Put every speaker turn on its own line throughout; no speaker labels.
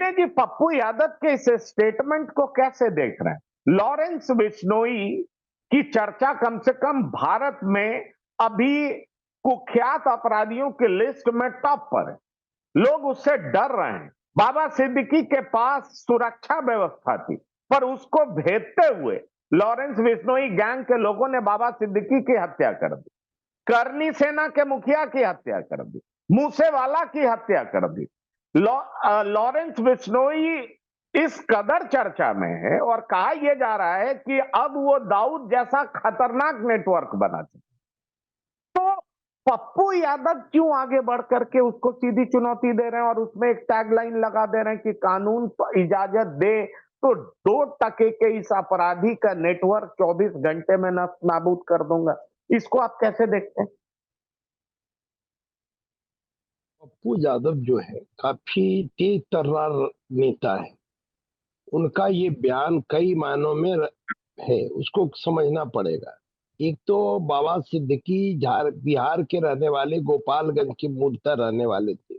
विनय जी, पप्पू यादव के इस स्टेटमेंट को कैसे देख रहे हैं? लॉरेंस बिश्नोई की चर्चा कम से कम भारत में अभी कुख्यात अपराधियों की लिस्ट में टॉप पर है। लोग उससे डर रहे हैं। बाबा सिद्दीकी के पास सुरक्षा व्यवस्था थी, पर उसको भेदते हुए लॉरेंस बिश्नोई गैंग के लोगों ने बाबा सिद्दीकी की हत्या कर दी, करनी सेना के मुखिया की हत्या कर दी, मूसेवाला की हत्या कर दी। लॉरेंस बिश्नोई इस कदर चर्चा में है और कहा यह जा रहा है कि अब वो दाऊद जैसा खतरनाक नेटवर्क बना सकते। तो पप्पू यादव क्यों आगे बढ़ करके उसको सीधी चुनौती दे रहे हैं और उसमें एक टैगलाइन लगा दे रहे हैं कि कानून इजाजत दे तो 2% के इस अपराधी का नेटवर्क 24 घंटे में नष्ट नाबूद कर दूंगा। इसको आप कैसे देखते हैं?
पप्पू यादव जो है काफी तेज तर्रार नेता है। उनका ये बयान कई मायनों में है, उसको समझना पड़ेगा। एक तो बाबा सिद्दीकी बिहार के रहने वाले, गोपालगंज के मूलतः रहने वाले थे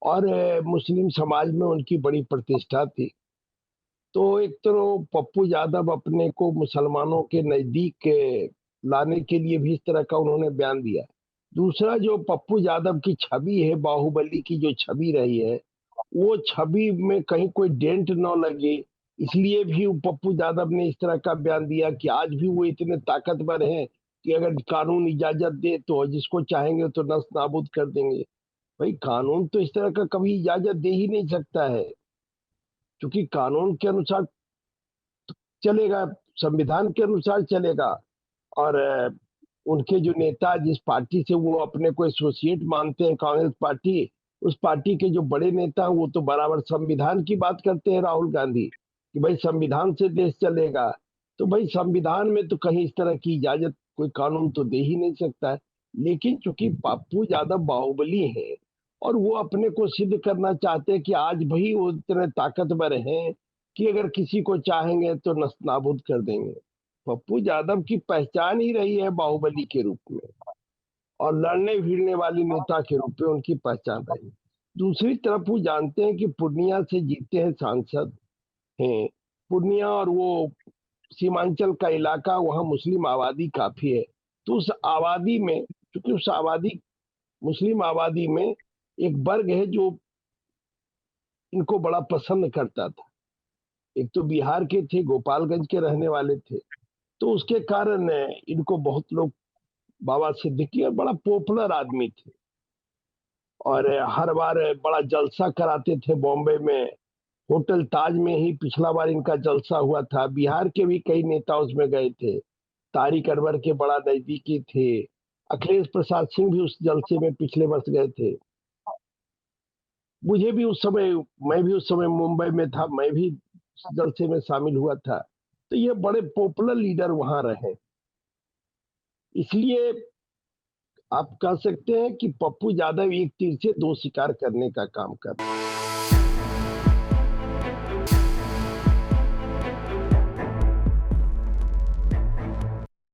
और मुस्लिम समाज में उनकी बड़ी प्रतिष्ठा थी। तो एक तो पप्पू यादव अपने को मुसलमानों के नजदीक लाने के लिए भी इस तरह का उन्होंने बयान दिया। दूसरा, जो पप्पू यादव की छवि है, बाहुबली की जो छवि रही है, वो छवि में कहीं कोई डेंट न लगे, इसलिए भी पप्पू यादव ने इस तरह का बयान दिया कि आज भी वो इतने ताकतवर हैं कि अगर कानून इजाजत दे तो जिसको चाहेंगे तो नस्ल नाबूद कर देंगे। भाई, कानून तो इस तरह का कभी इजाजत दे ही नहीं सकता है, क्योंकि कानून के अनुसार चलेगा, संविधान के अनुसार चलेगा। और उनके जो नेता, जिस पार्टी से वो अपने को एसोसिएट मानते हैं, कांग्रेस पार्टी, उस पार्टी के जो बड़े नेता हैं वो तो बराबर संविधान की बात करते हैं, राहुल गांधी, कि भाई संविधान से देश चलेगा। तो भाई संविधान में तो कहीं इस तरह की इजाजत कोई कानून तो दे ही नहीं सकता है। लेकिन चूंकि पप्पू यादव बाहुबली है और वो अपने को सिद्ध करना चाहते हैं कि आज भी वो इतने ताकतवर हैं कि अगर किसी को चाहेंगे तो नस्तानाबूद कर देंगे। पप्पू यादव की पहचान ही रही है बाहुबली के रूप में और लड़ने भिड़ने वाले नेता के रूप में उनकी पहचान रही। दूसरी तरफ वो जानते हैं कि पूर्णिया से जीते हैं सांसद हैं। पूर्णिया और वो सीमांचल का इलाका, वहाँ मुस्लिम आबादी काफी है। तो उस आबादी में, क्योंकि उस आबादी, मुस्लिम आबादी में एक वर्ग है जो इनको बड़ा पसंद करता था। एक तो बिहार के थे, गोपालगंज के रहने वाले थे, तो उसके कारण इनको बहुत लोग, बाबा सिद्दीकी और बड़ा पॉपुलर आदमी थे और हर बार बड़ा जलसा कराते थे बॉम्बे में, होटल ताज में ही पिछला बार इनका जलसा हुआ था। बिहार के भी कई नेता उसमें गए थे, तारिक अनवर के बड़ा नजदीकी थे, अखिलेश प्रसाद सिंह भी उस जलसे में पिछले वर्ष गए थे। मुझे भी उस समय, मैं भी उस समय मुंबई में था, मैं भी जलसे में शामिल हुआ था। तो ये बड़े पॉपुलर लीडर वहां रहे, इसलिए आप कह सकते हैं कि पप्पू यादव एक तीर से दो शिकार करने का काम कर